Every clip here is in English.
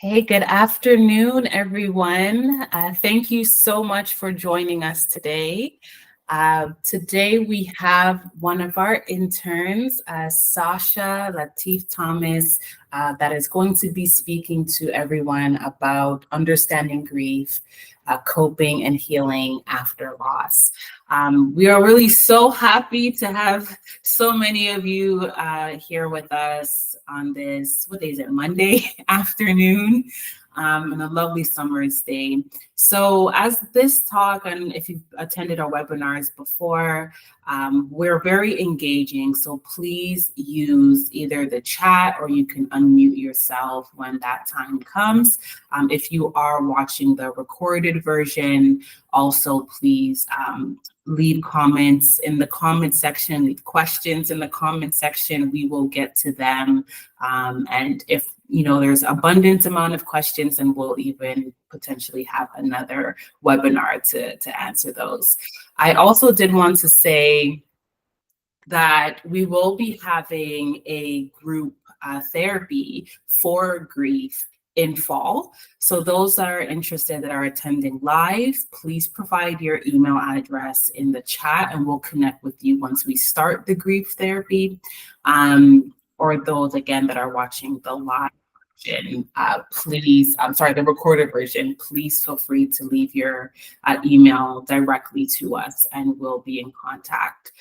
Hey, good afternoon, everyone. Thank you so much for joining us today. Today we have one of our interns, Sasha Latiff-Thomas, that is going to be speaking to everyone about understanding grief, coping, and healing after loss. We are really so happy to have so many of you here with us on this, what day is it, Monday afternoon, and a lovely summer's day. So as this talk, and if you've attended our webinars before, we're very engaging. So please use either the chat or you can unmute yourself when that time comes. If you are watching the recorded version, also please leave comments in the comment section, leave questions in the comment section. We will get to them. And if there's abundant amount of questions, and we'll even potentially have another webinar to answer those. I also did want to say that we will be having a group therapy for grief in fall. So those that are interested that are attending live, please provide your email address in the chat and we'll connect with you once we start the grief therapy. Or those again that are watching the live version, the recorded version, please feel free to leave your email directly to us and we'll be in contact.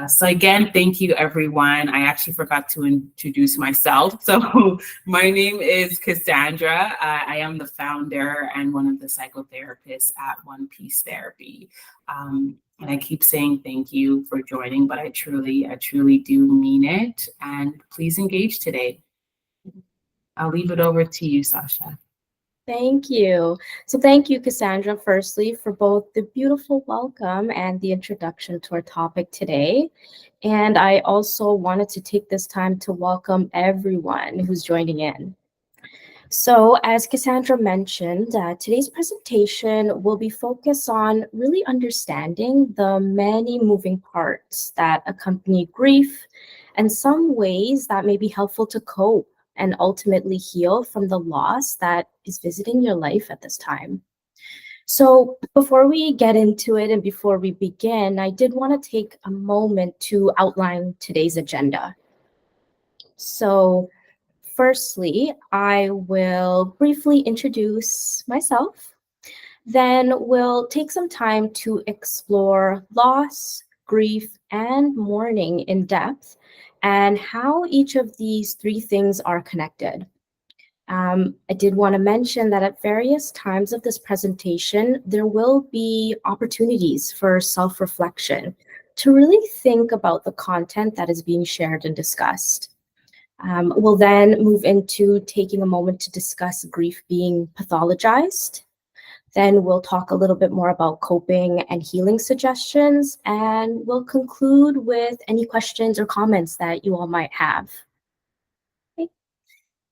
So again, thank you, everyone. I actually forgot to introduce myself. So my name is Cassandra. I am the founder and one of the psychotherapists at One Piece Therapy. And I keep saying thank you for joining, but I truly do mean it. And please engage today. I'll leave it over to you, Sasha. Thank you. So thank you, Cassandra, firstly, for both the beautiful welcome and the introduction to our topic today. And I also wanted to take this time to welcome everyone who's joining in. So as Cassandra mentioned, today's presentation will be focused on really understanding the many moving parts that accompany grief and some ways that may be helpful to cope and ultimately heal from the loss that is visiting your life at this time. So before we get into it and before we begin, I did want to take a moment to outline today's agenda. So firstly, I will briefly introduce myself. Then we'll take some time to explore loss, grief, and mourning in depth and how each of these three things are connected. I did want to mention that at various times of this presentation, there will be opportunities for self-reflection to really think about the content that is being shared and discussed. We'll then move into taking a moment to discuss grief being pathologized. Then we'll talk a little bit more about coping and healing suggestions, and we'll conclude with any questions or comments that you all might have. Okay.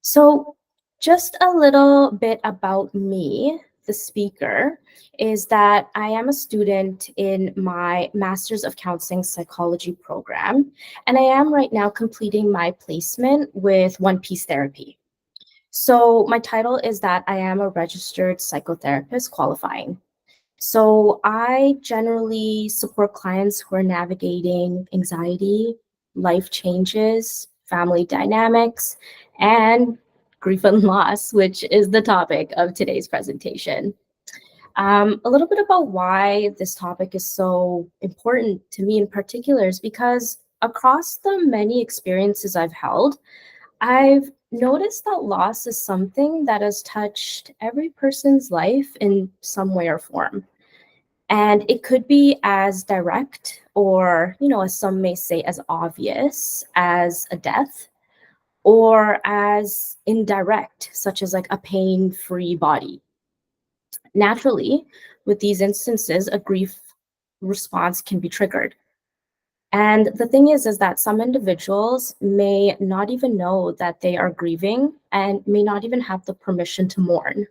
So just a little bit about me, the speaker, is that I am a student in my Master's of Counseling Psychology program, and I am right now completing my placement with One Piece Therapy. So my title is that I am a registered psychotherapist qualifying. So I generally support clients who are navigating anxiety, life changes, family dynamics, and grief and loss, which is the topic of today's presentation. A little bit about why this topic is so important to me in particular is because across the many experiences I've held, I've noticed that loss is something that has touched every person's life in some way or form. And it could be as direct or, as some may say, as obvious as a death, or as indirect, such as like a pain-free body. Naturally, with these instances, a grief response can be triggered. And the thing is that some individuals may not even know that they are grieving and may not even have the permission to mourn.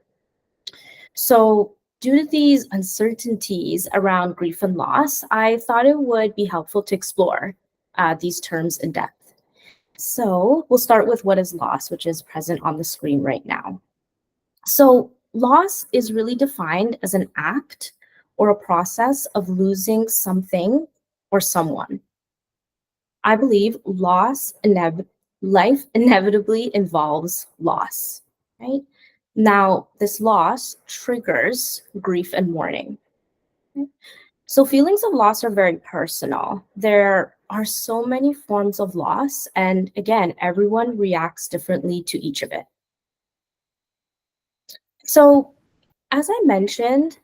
So due to these uncertainties around grief and loss, I thought it would be helpful to explore these terms in depth. So we'll start with what is loss, which is present on the screen right now. So loss is really defined as an act or a process of losing something or someone. I believe life inevitably involves loss, right? Now, this loss triggers grief and mourning. Okay? So feelings of loss are very personal. There are so many forms of loss, and again, everyone reacts differently to each of it. So, as I mentioned,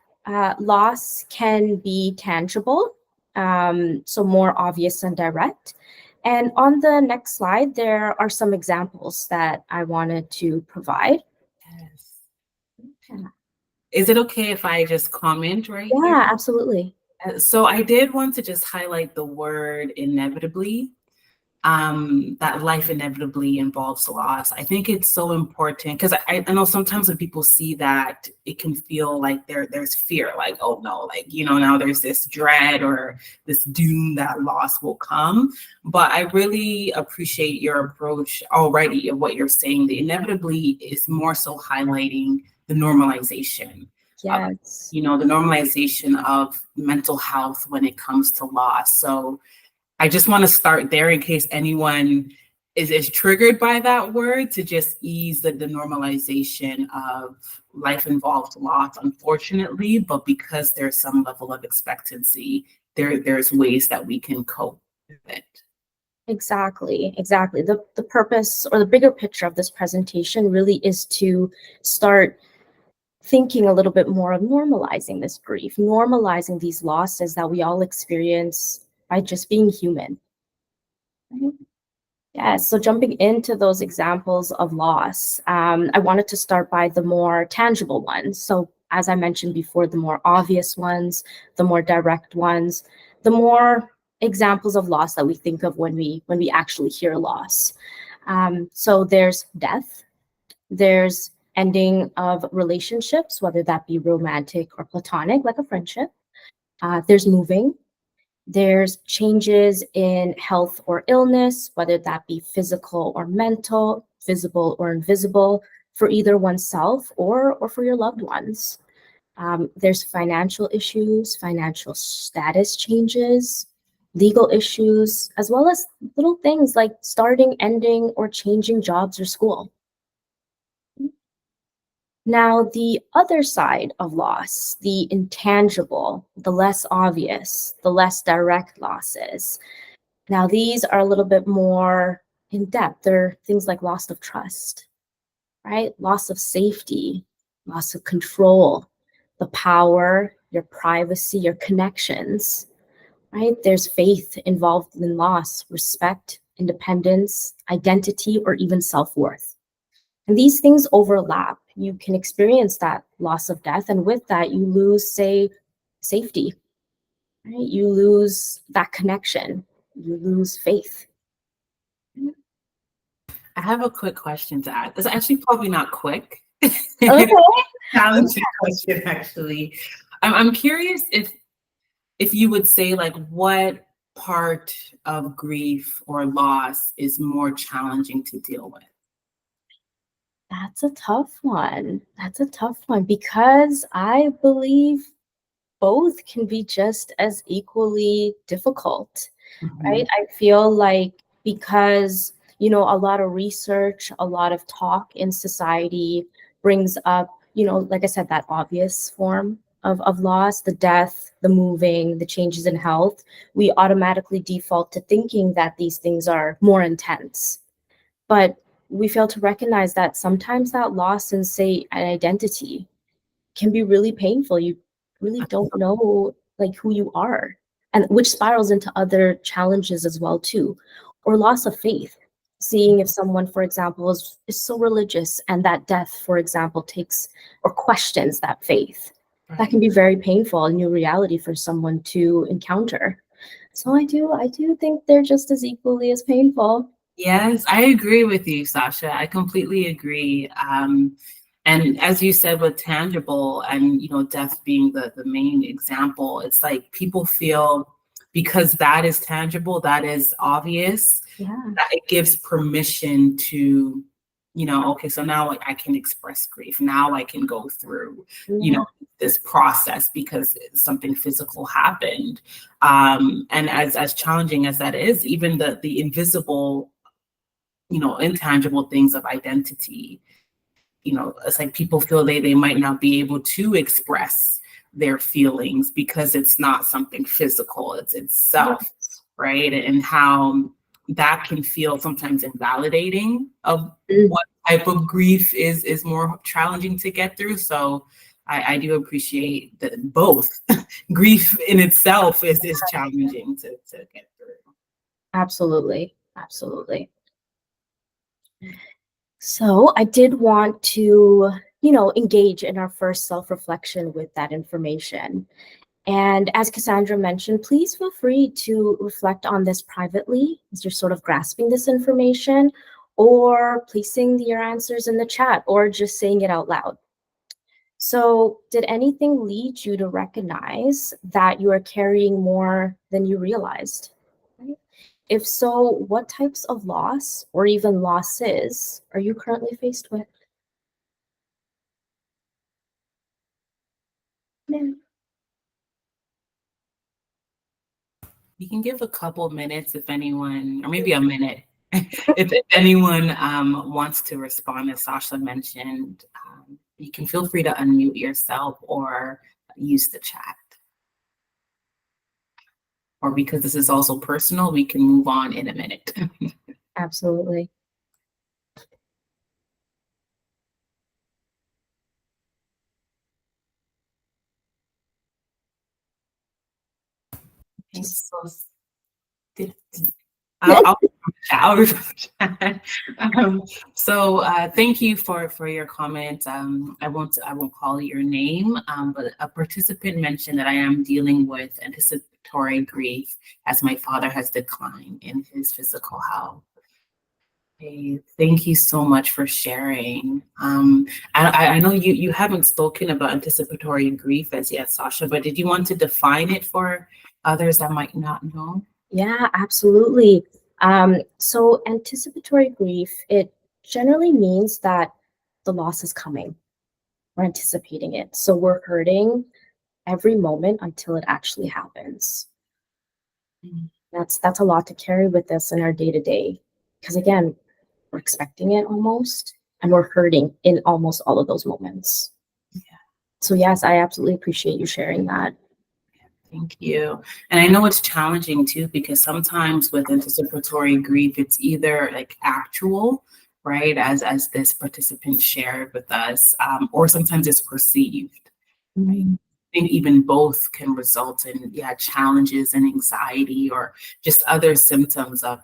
loss can be tangible, so more obvious and direct. And on the next slide, there are some examples that I wanted to provide. Yes. Yeah, Is it okay if I just comment right here? yeah, absolutely. So I did want to just highlight the word inevitably. That life inevitably involves loss. I think it's so important because I know sometimes when people see that, it can feel like there's fear, like, oh no, like, now there's this dread or this doom that loss will come. But I really appreciate your approach already of what you're saying. The inevitably is more so highlighting the normalization. Yes. The normalization of mental health when it comes to loss. So I just want to start there in case anyone is triggered by that word, to just ease the normalization of life involved loss, unfortunately, but because there's some level of expectancy, there's ways that we can cope with it. Exactly, exactly. The purpose or the bigger picture of this presentation really is to start thinking a little bit more of normalizing this grief, normalizing these losses that we all experience by just being human. Right? Yeah, so jumping into those examples of loss, I wanted to start by the more tangible ones. So, as I mentioned before, the more obvious ones, the more direct ones, the more examples of loss that we think of when we actually hear loss. So there's death, there's ending of relationships, whether that be romantic or platonic, like a friendship. There's moving, there's changes in health or illness, whether that be physical or mental, visible or invisible, for either oneself or for your loved ones. There's financial issues, financial status changes, legal issues, as well as little things like starting, ending, or changing jobs or school. Now, the other side of loss, the intangible, the less obvious, the less direct losses. Now, these are a little bit more in depth. They're things like loss of trust, right? Loss of safety, loss of control, the power, your privacy, your connections, right? There's faith involved in loss, respect, independence, identity, or even self worth. And these things overlap. You can experience that loss of death, and with that, you lose, say, safety, right? You lose that connection, you lose faith. I have a quick question to add. It's actually probably not quick. Okay. Challenging question, actually. I'm curious if you would say, like, what part of grief or loss is more challenging to deal with? That's a tough one. That's a tough one because I believe both can be just as equally difficult, right? Mhm. I feel like because, a lot of research, a lot of talk in society brings up, like I said, that obvious form of loss, the death, the moving, the changes in health, we automatically default to thinking that these things are more intense. But we fail to recognize that sometimes that loss in, say, an identity can be really painful. You really don't know like who you are, and which spirals into other challenges as well too, or loss of faith. Seeing if someone, for example, is so religious and that death, for example, takes or questions that faith. That can Right. be very painful, a new reality for someone to encounter. So I do think they're just as equally as painful. Yes, I agree with you, Sasha. I completely agree. And as you said, with tangible and death being the main example, it's like people feel because that is tangible, that is obvious, Yeah. that it gives permission to okay, so now I can express grief. Now I can go through, Yeah. this process because something physical happened. And as challenging as that is, even the invisible, intangible things of identity, it's like people feel they might not be able to express their feelings because it's not something physical, it's Yeah. self, right? And how that can feel sometimes invalidating of Mm, what type of grief is more challenging to get through. So I do appreciate that both grief in itself is challenging to get through. absolutely. Absolutely. So I did want to, engage in our first self-reflection with that information. And as Cassandra mentioned, please feel free to reflect on this privately as you're sort of grasping this information, or placing your answers in the chat, or just saying it out loud. So, did anything lead you to recognize that you are carrying more than you realized? Right? If so, what types of loss or even losses are you currently faced with? Yeah. You can give a couple minutes if anyone, or maybe a minute, if anyone wants to respond, as Sasha mentioned. You can feel free to unmute yourself or use the chat. Or because this is also personal, we can move on in a minute. Absolutely. Okay, Just so did- I'll I'll read from the chat. Thank you for your comment. I won't call your name, but a participant mentioned that I am dealing with anticipatory grief as my father has declined in his physical health. Okay, thank you so much for sharing. I know you haven't spoken about anticipatory grief as yet, Sasha, but did you want to define it for others that might not know? Yeah, absolutely. So anticipatory grief, it generally means that the loss is coming. We're anticipating it. So we're hurting every moment until it actually happens. Mm, That's a lot to carry with us in our day to day. Because again, we're expecting it almost, and we're hurting in almost all of those moments. yeah. So yes, I absolutely appreciate you sharing that. Thank you. And I know it's challenging too, because sometimes with anticipatory grief, it's either like actual, right, as this participant shared with us, or sometimes it's perceived, right? Mm, I think even both can result in, yeah, challenges and anxiety or just other symptoms of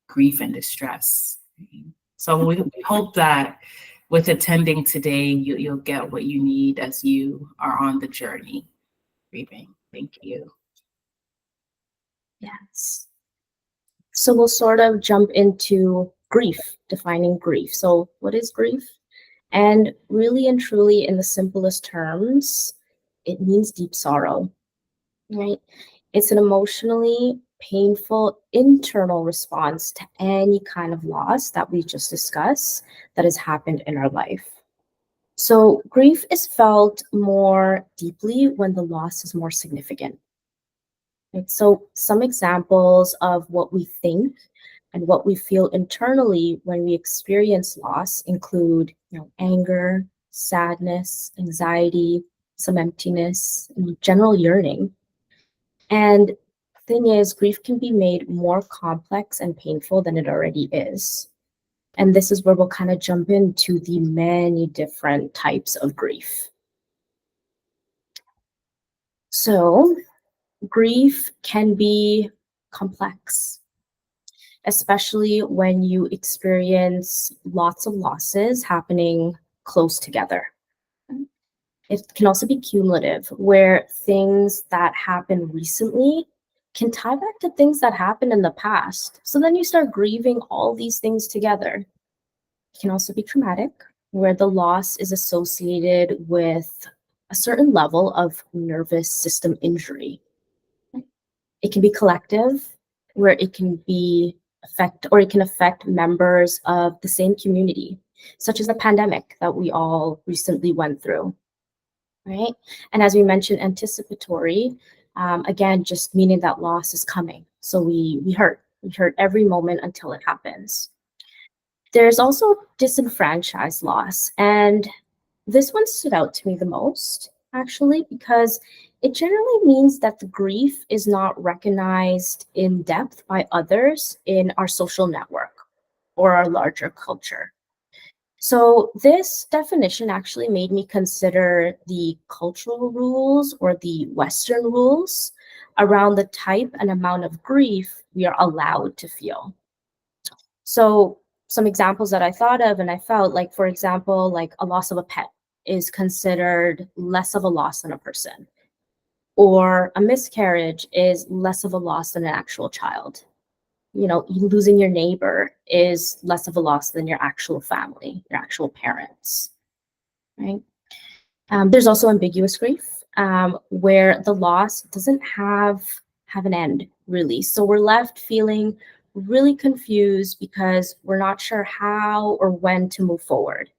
grief and distress. Right? So we hope that with attending today, you'll get what you need as you are on the journey grieving. Thank you. yes. So we'll sort of jump into grief, defining grief. So what is grief? And really and truly, in the simplest terms, it means deep sorrow, right? It's an emotionally painful internal response to any kind of loss that we just discussed that has happened in our life. So, grief is felt more deeply when the loss is more significant. Right? So, some examples of what we think and what we feel internally when we experience loss include, anger, sadness, anxiety, some emptiness, and general yearning. And thing is, grief can be made more complex and painful than it already is. And this is where we'll kind of jump into the many different types of grief. So, grief can be complex, especially when you experience lots of losses happening close together. It can also be cumulative, where things that happen recently can tie back to things that happened in the past. So then you start grieving all these things together. It can also be traumatic, where the loss is associated with a certain level of nervous system injury. It can be collective, where it can affect members of the same community. such as the pandemic that we all recently went through, right? And as we mentioned, anticipatory, again, just meaning that loss is coming. So we hurt every moment until it happens. There's also disenfranchised loss, and this one stood out to me the most, actually, because it generally means that the grief is not recognized in depth by others in our social network or our larger culture. So, this definition actually made me consider the cultural rules or the Western rules around the type and amount of grief we are allowed to feel. So, some examples that I thought of and I felt like, for example, like a loss of a pet is considered less of a loss than a person, or a miscarriage is less of a loss than an actual child. You know, you losing your neighbor is less of a loss than your actual family, your actual parents, right? There's also ambiguous grief, where the loss doesn't have an end, really. So we're left feeling really confused because we're not sure how or when to move forward.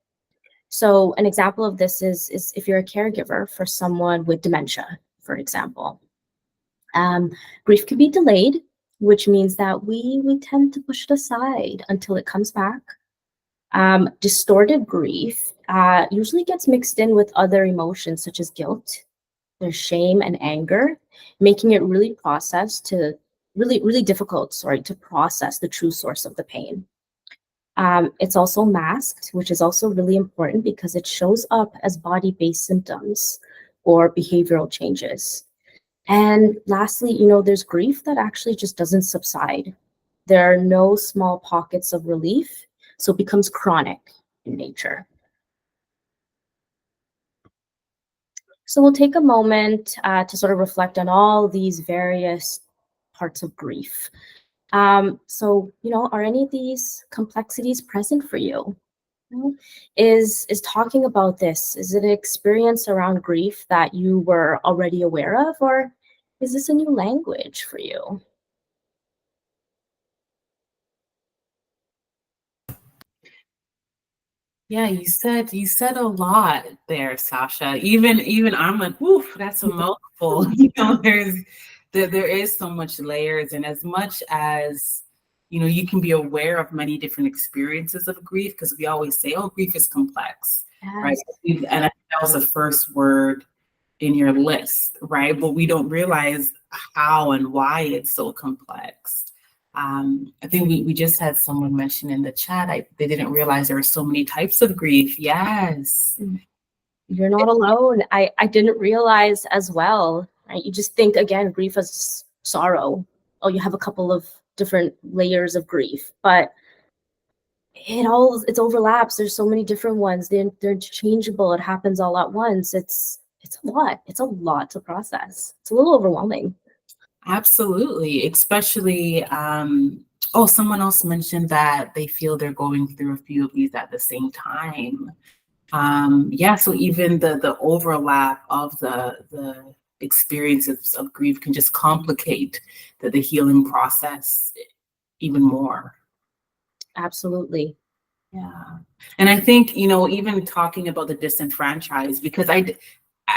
So an example of this is if you're a caregiver for someone with dementia, for example. Um, Grief can be delayed, which means that we tend to push it aside until it comes back. Distorted grief usually gets mixed in with other emotions such as guilt, there's shame and anger, making it really difficult, sorry, to process the true source of the pain. It's also masked, which is also really important because it shows up as body-based symptoms or behavioral changes. And lastly, there's grief that actually just doesn't subside. There are no small pockets of relief, so it becomes chronic in nature. So we'll take a moment to sort of reflect on all these various parts of grief. Are any of these complexities present for you? Is talking about this, is it an experience around grief that you were already aware of, or is this a new language for you? Yeah, you said a lot there, Sasha. Even I'm like, woof, that's a mouthful. There is so much layers, and as much as you can be aware of many different experiences of grief, because we always say, oh, grief is complex, right? Yes. And I think that was the first word in your list, right? But we don't realize how and why it's so complex. I think we just had someone mention in the chat, they didn't realize there are so many types of grief. Yes. You're not alone. I didn't realize as well, right? You just think, again, grief as sorrow. Oh, you have a couple of different layers of grief, but it overlaps. There's so many different ones. They're interchangeable. It happens all at once. It's a lot. It's a lot to process. It's a little overwhelming. Absolutely. Especially, someone else mentioned that they feel they're going through a few of these at the same time. Yeah, so even the overlap of the experiences of grief can just complicate the healing process even more. Absolutely. Yeah. And I think, even talking about the disenfranchised, because I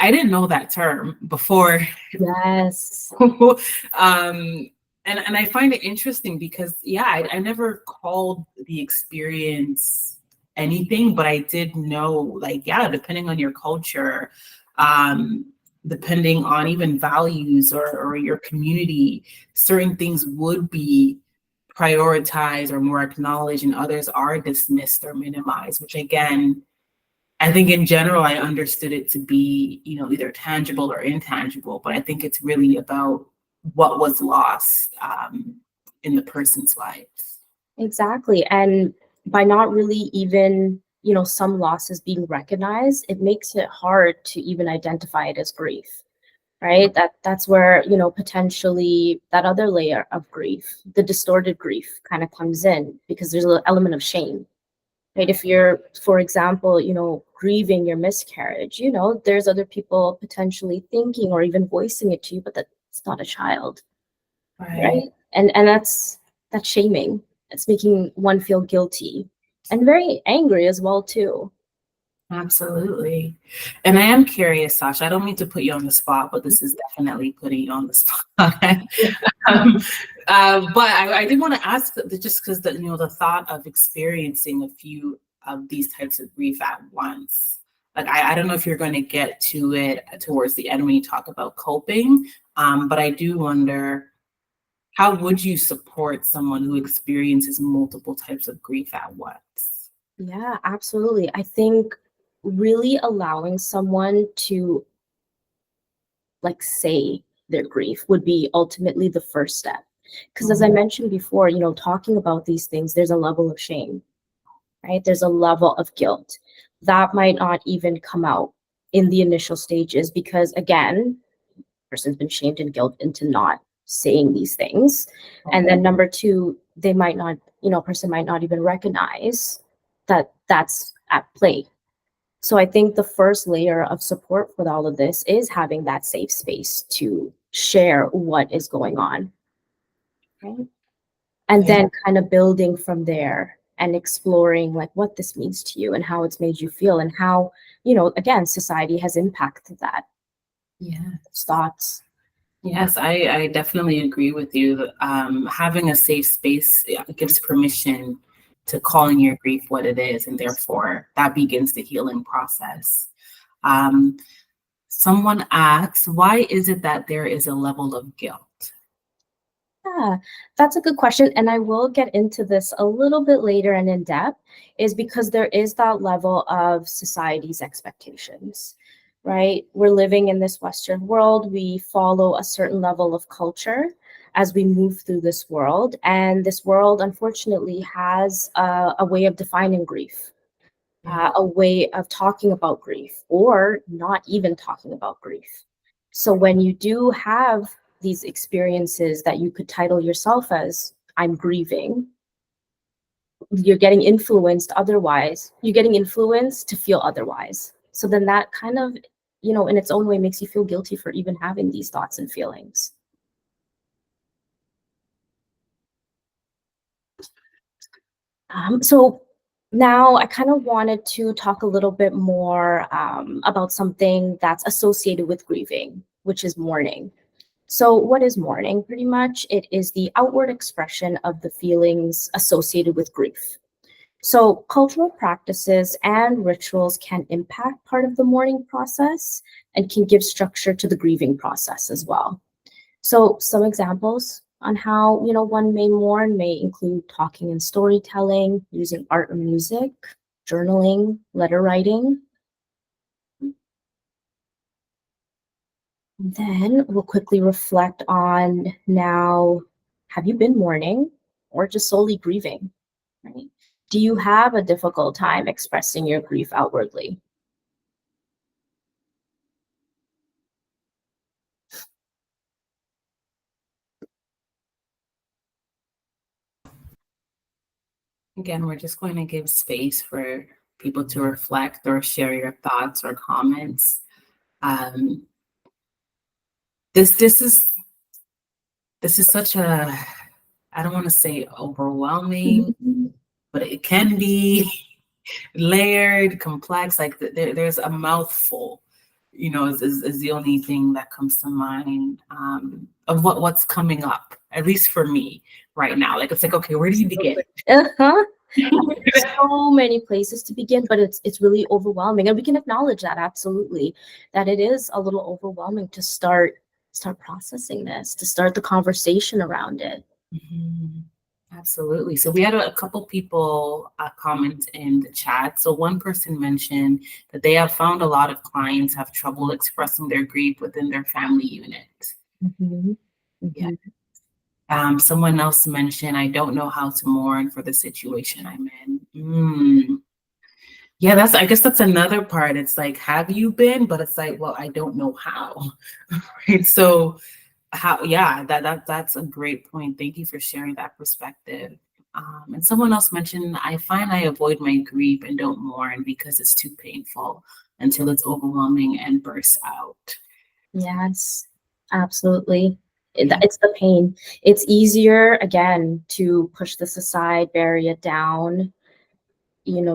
didn't know that term before. Yes. um, and I find it interesting because, yeah, I never called the experience anything, but I did know, like, yeah, depending on your culture, depending on even values or your community, certain things would be prioritized or more acknowledged, and others are dismissed or minimized, which again, I think in general, I understood it to be, either tangible or intangible, but I think it's really about what was lost in the person's life. Exactly. And by not really even, some losses being recognized, it makes it hard to even identify it as grief, right? That's where, potentially that other layer of grief, the distorted grief kind of comes in because there's an element of shame, right? If you're, for example, grieving your miscarriage, there's other people potentially thinking or even voicing it to you, but that's not a child, right? And that's shaming. It's making one feel guilty. and very angry as well too. Absolutely. And I am curious, Sasha, I don't mean to put you on the spot, but this is definitely putting you on the spot. um, but I did want to ask just because the thought of experiencing a few of these types of grief at once. Like I don't know if you're going to get to it towards the end when you talk about coping, but I do wonder, how would you support someone who experiences multiple types of grief at once? Yeah, absolutely. I think really allowing someone to like say their grief would be ultimately the first step. Because as I mentioned before, talking about these things, there's a level of shame, right? There's a level of guilt that might not even come out in the initial stages because, again, person's been shamed and guilt into not saying these things. And then number two, they might not, person might not even recognize that that's at play. So I think the first layer of support with all of this is having that safe space to share what is going on, right? And then kind of building from there and exploring like what this means to you and how it's made you feel and how, again, society has impacted that. Yeah. Thoughts. Yes, I definitely agree with you. Having a safe space gives permission to calling your grief what it is, and therefore that begins the healing process. Um, Someone asks, why is it that there is a level of guilt? Yeah, that's a good question. And I will get into this a little bit later and in depth, is because there is that level of society's expectations, right? We're living in this Western world. We follow a certain level of culture as we move through this world. And this world, unfortunately, has a way of defining grief, a way of talking about grief, or not even talking about grief. So when you do have these experiences that you could title yourself as, I'm grieving, you're getting influenced otherwise. You're getting influenced to feel otherwise. So then that kind of, in its own way makes you feel guilty for even having these thoughts and feelings. So now I kind of wanted to talk a little bit more about something that's associated with grieving, which is mourning. So what is mourning? Pretty much it is the outward expression of the feelings associated with grief. So cultural practices and rituals can impact part of the mourning process and can give structure to the grieving process as well. So some examples on how, one may mourn may include talking and storytelling, using art or music, journaling, letter writing. And then we'll quickly reflect on now, have you been mourning or just solely grieving? Right? Do you have a difficult time expressing your grief outwardly? Again, we're just going to give space for people to reflect or share your thoughts or comments. Um, this is such a, I don't want to say overwhelming, but it can be layered, complex. Like there's a mouthful, is the only thing that comes to mind of what's coming up, at least for me right now. Like it's like, okay, where do you begin? Uh-huh. So many places to begin, but it's really overwhelming, and we can acknowledge that absolutely, that it is a little overwhelming to start processing this, to start the conversation around it. Mhm. Absolutely. So we had a couple people comment in the chat. So one person mentioned that they have found a lot of clients have trouble expressing their grief within their family unit. Mhm. Yeah. Mhm. Someone else mentioned, I don't know how to mourn for the situation I'm in. Yeah, I guess that's another part. It's like, have you been? But it's like, well, I don't know how. Right. So yeah, that's a great point. Thank you for sharing that perspective. And someone else mentioned, I find I avoid my grief and don't mourn because it's too painful until it's overwhelming and bursts out. Yes, absolutely. It's the pain. It's easier, again, to push this aside, bury it down,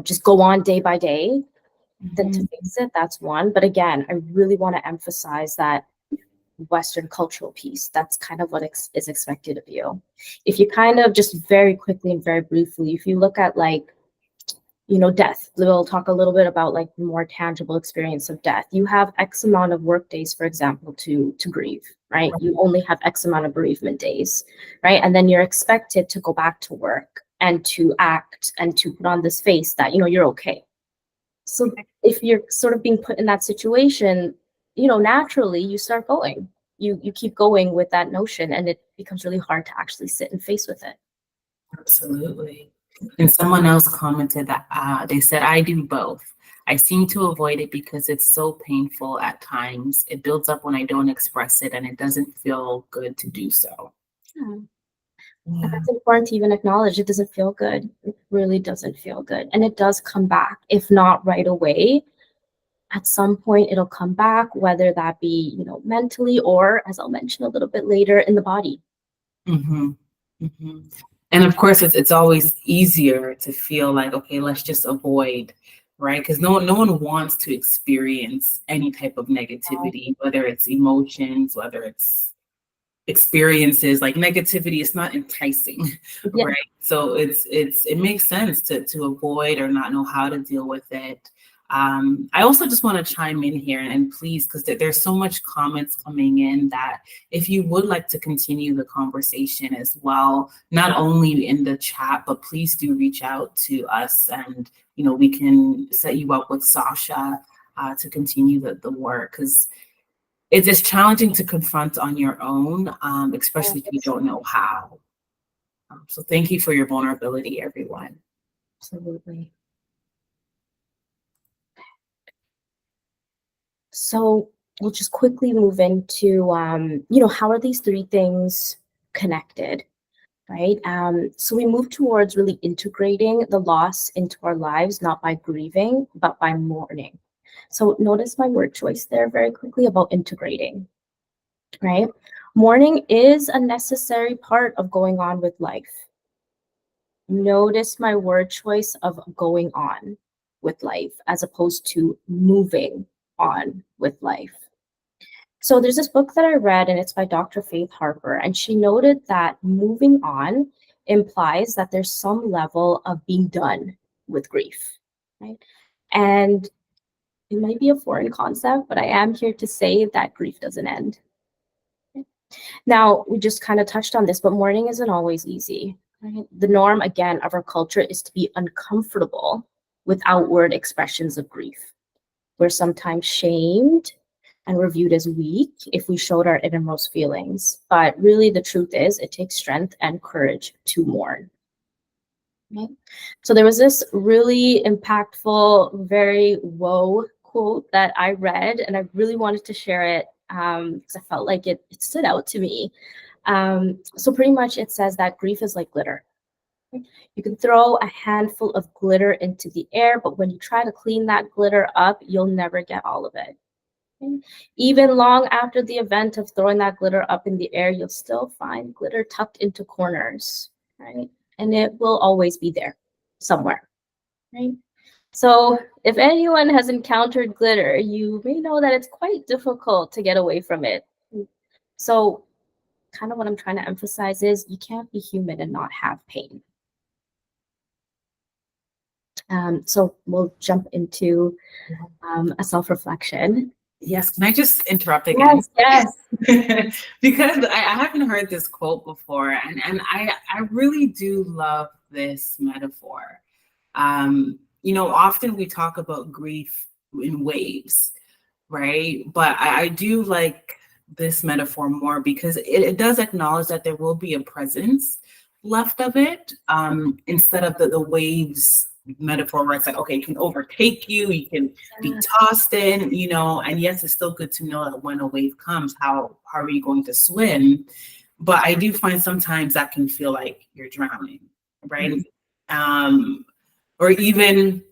just go on day by day than to Mhm. face it. That's one. But again, I really want to emphasize that Western cultural piece. That's kind of what is expected of you. If you kind of just very quickly and very briefly, if you look at like, death, we'll talk a little bit about like the more tangible experience of death. You have X amount of work days, for example, to grieve, right? You only have X amount of bereavement days, right? And then you're expected to go back to work and to act and to put on this face that, you're okay. So if you're sort of being put in that situation, naturally you start going. You keep going with that notion, and it becomes really hard to actually sit and face with it. Absolutely. And someone else commented that they said, I do both. I seem to avoid it because it's so painful at times. It builds up when I don't express it, and it doesn't feel good to do so. Yeah. And Yeah. that's important to even acknowledge. It doesn't feel good. It really doesn't feel good. And it does come back, if not right away. At some point, it'll come back, whether that be, mentally or, as I'll mention a little bit later, in the body. hmm hmm And of course, it's always easier to feel like, okay, let's just avoid, right? Because no one wants to experience any type of negativity, whether it's emotions, whether it's experiences. Like negativity is not enticing, Yeah. right? So it makes sense to avoid or not know how to deal with it. I also just want to chime in here and please, because there's so much comments coming in, that if you would like to continue the conversation as well, not only in the chat, but please do reach out to us, and we can set you up with Sasha to continue the work, because it is challenging to confront on your own, especially if you don't know how. So thank you for your vulnerability, everyone. Absolutely. So we'll just quickly move into, how are these three things connected, right? So we move towards really integrating the loss into our lives, not by grieving, but by mourning. So notice my word choice there very quickly about integrating, right? Mourning is a necessary part of going on with life. Notice my word choice of going on with life as opposed to moving on with life. So there's this book that I read, and it's by Dr. Faith Harper, and she noted that moving on implies that there's some level of being done with grief, right? And it might be a foreign concept, but I am here to say that grief doesn't end. Now, we just kind of touched on this, but mourning isn't always easy, right? The norm, again, of our culture is to be uncomfortable with outward expressions of grief. We're sometimes shamed and we're viewed as weak if we showed our innermost feelings. But really, the truth is, it takes strength and courage to mourn. Right? So there was this really impactful, very whoa quote that I read, and I really wanted to share it because I felt like it stood out to me. So pretty much it says that grief is like glitter. You can throw a handful of glitter into the air, but when you try to clean that glitter up, you'll never get all of it. Okay? Even long after the event of throwing that glitter up in the air, you'll still find glitter tucked into corners, right? And it will always be there somewhere, right? So if anyone has encountered glitter, you may know that it's quite difficult to get away from it. So kind of what I'm trying to emphasize is you can't be human and not have pain. So we'll jump into a self-reflection. Yes, can I just interrupt again? Yes. Because I haven't heard this quote before, and I really do love this metaphor. Often we talk about grief in waves, right? But I do like this metaphor more because it does acknowledge that there will be a presence left of it, instead of the waves metaphor where it's like, okay, it can overtake you, you can be tossed in, and yes, it's still good to know that when a wave comes, how are you going to swim? But I do find sometimes that can feel like you're drowning, right? Or even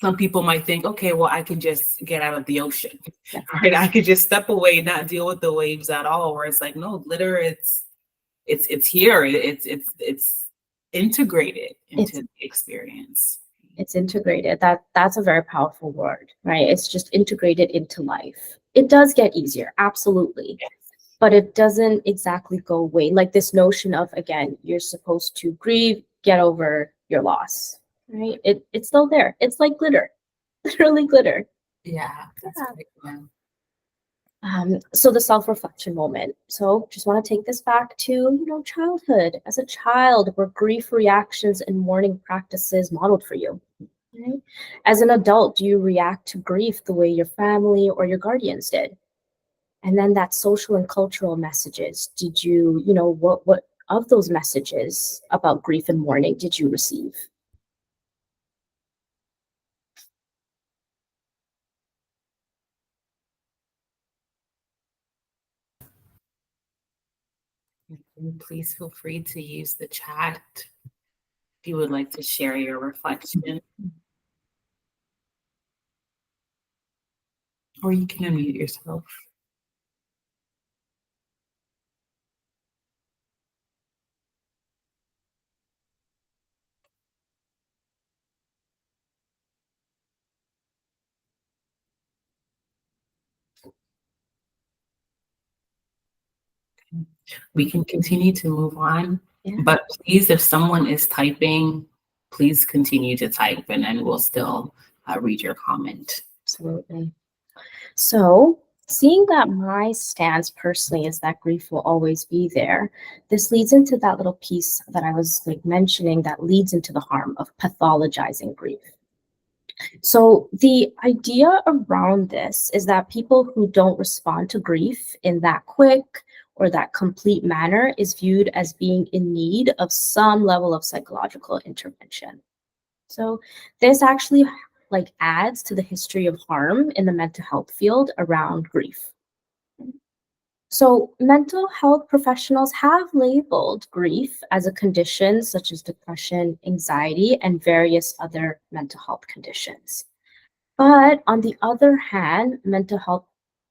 some people might think, okay, well, I can just get out of the ocean, right? I could just step away, not deal with the waves at all. Where it's like, no, glitter, it's here. It's integrated into the experience. It's integrated. That's a very powerful word, right? It's just integrated into life. It does get easier, absolutely, but it doesn't exactly go away. Like this notion of, again, you're supposed to grieve, get over your loss, right? It's still there. It's like glitter, literally glitter. Yeah, that's Yeah. right. Yeah. So the self-reflection moment. So just want to take this back to, childhood. As a child, were grief reactions and mourning practices modeled for you? Right? As an adult, do you react to grief the way your family or your guardians did? And then that social and cultural messages. Did you, what of those messages about grief and mourning did you receive? Please feel free to use the chat if you would like to share your reflection, or you can unmute yourself. We can continue to move on, Yeah, but please, if someone is typing, please continue to type and then we'll still read your comment. absolutely. So, seeing that my stance personally is that grief will always be there, this leads into that little piece that I was like mentioning that leads into the harm of pathologizing grief. So, the idea around this is that people who don't respond to grief in that quick or that complete manner is viewed as being in need of some level of psychological intervention. So this actually like adds to the history of harm in the mental health field around grief. So mental health professionals have labeled grief as a condition such as depression, anxiety, and various other mental health conditions. But on the other hand, mental health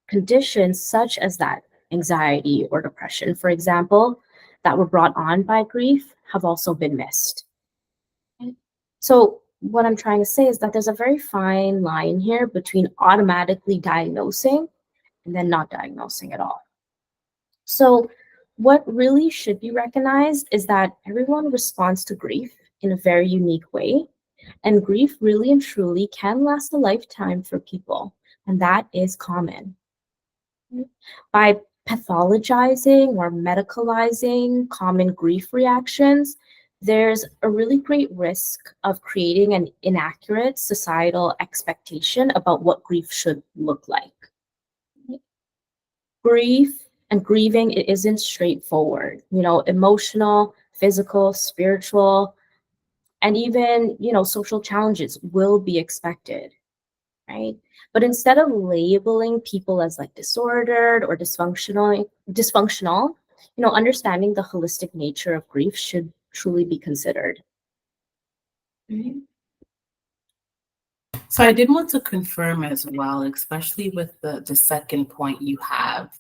conditions such as that anxiety or depression, for example, that were brought on by grief have also been missed. So, what I'm trying to say is that there's a very fine line here between automatically diagnosing and then not diagnosing at all. So, what really should be recognized is that everyone responds to grief in a very unique way. And grief really and truly can last a lifetime for people. And that is common. By pathologizing or medicalizing common grief reactions, there's a really great risk of creating an inaccurate societal expectation about what grief should look like. Grief and grieving, it isn't straightforward. Emotional, physical, spiritual, and even, social challenges will be expected, right? But instead of labeling people as like disordered or dysfunctional, understanding the holistic nature of grief should truly be considered. Mhm. So I did want to confirm as well, especially with the second point you have,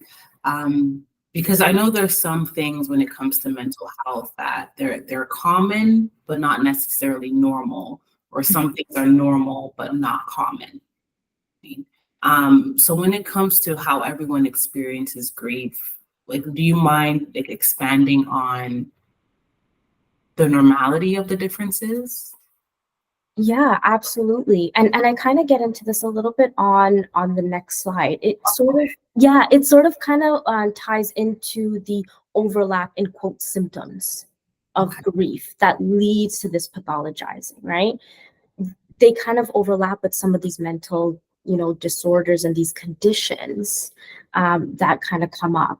because I know there's some things when it comes to mental health that they're common but not necessarily normal, or some things are normal but not common. So when it comes to how everyone experiences grief, like, do you mind like expanding on the normality of the differences? Yeah, absolutely. And I kind of get into this a little bit on the next slide. It sort of kind of ties into the overlap in quote symptoms of Okay. grief that leads to this pathologizing, right? They kind of overlap with some of these mental, disorders and these conditions that kind of come up.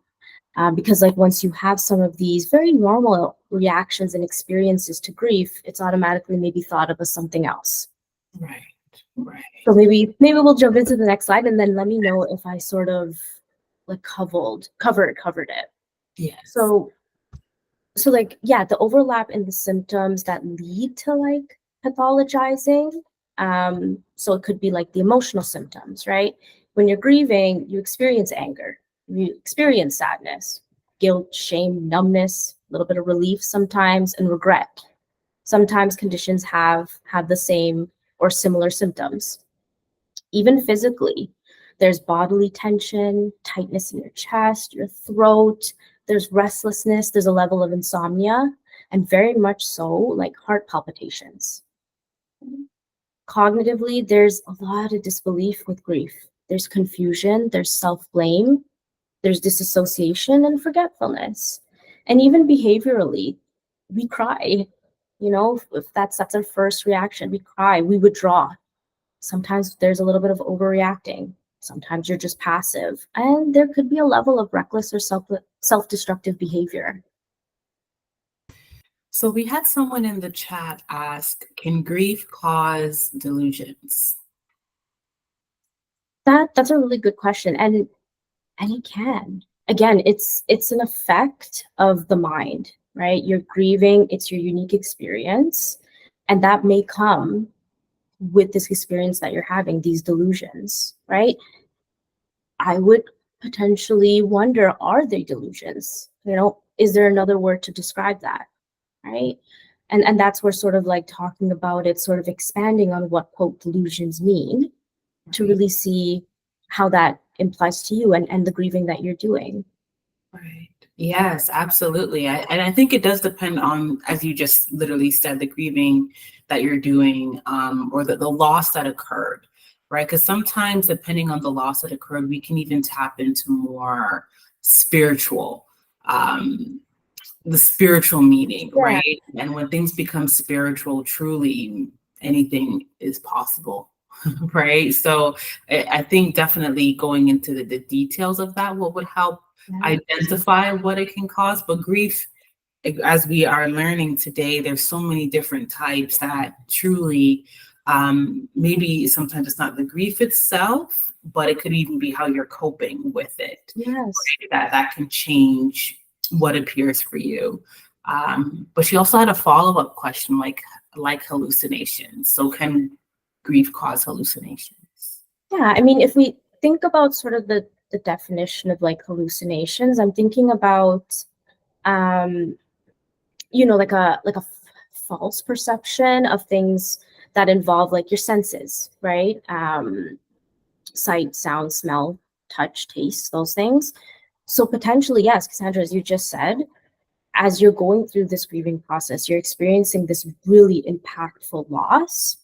Because like once you have some of these very normal reactions and experiences to grief, it's automatically maybe thought of as something else. Right. Right. So maybe we'll jump into the next slide and then let me know if I sort of like covered it. Yes. So like, yeah, the overlap in the symptoms that lead to like pathologizing. So it could be like the emotional symptoms, right? When you're grieving, you experience anger, you experience sadness, guilt, shame, numbness, a little bit of relief sometimes, and regret. Sometimes conditions have the same or similar symptoms. Even physically, there's bodily tension, tightness in your chest, your throat, there's restlessness, there's a level of insomnia, and very much so like heart palpitations. Cognitively, there's a lot of disbelief with grief. There's confusion, there's self-blame, there's disassociation and forgetfulness. And even behaviorally, we cry. If that's our first reaction, we cry, we withdraw. Sometimes there's a little bit of overreacting. Sometimes you're just passive. And there could be a level of reckless or self-destructive behavior. So we had someone in the chat ask, can grief cause delusions? That's a really good question. And it can. Again, it's an effect of the mind, right? You're grieving, it's your unique experience. And that may come with this experience that you're having, these delusions, right? I would potentially wonder, are they delusions? Is there another word to describe that, right? And that's where sort of like talking about it, sort of expanding on what quote delusions mean to really see how that implies to you and the grieving that you're doing. Right. Yes, absolutely. And I think it does depend on, as you just literally said, the grieving that you're doing, or the loss that occurred, right? Because sometimes, depending on the loss that occurred, we can even tap into more spiritual, the spiritual meaning, Yeah. right? And when things become spiritual, truly anything is possible. Right. So I think definitely going into the details of that, what would help identify what it can cause. But grief, as we are learning today, there's so many different types that truly, maybe sometimes it's not the grief itself, but it could even be how you're coping with it. Yes. That can change what appears for you. But she also had a follow-up question, like hallucinations. So can grief cause hallucinations? Yeah, I mean, if we think about sort of the definition of like hallucinations, I'm thinking about like a false perception of things that involve like your senses, right? Sight, sound, smell, touch, taste, those things. So potentially, yes, Cassandra, as you just said, as you're going through this grieving process, you're experiencing this really impactful loss.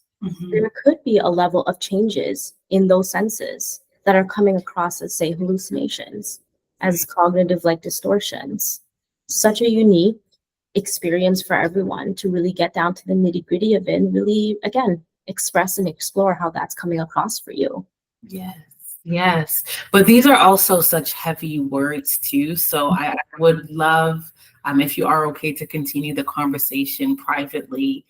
There could be a level of changes in those senses that are coming across as, say, hallucinations, as cognitive like distortions. Such a unique experience for everyone to really get down to the nitty-gritty of it and really, again, express and explore how that's coming across for you. Yes. But these are also such heavy words too. So I would love, if you are okay, to continue the conversation privately,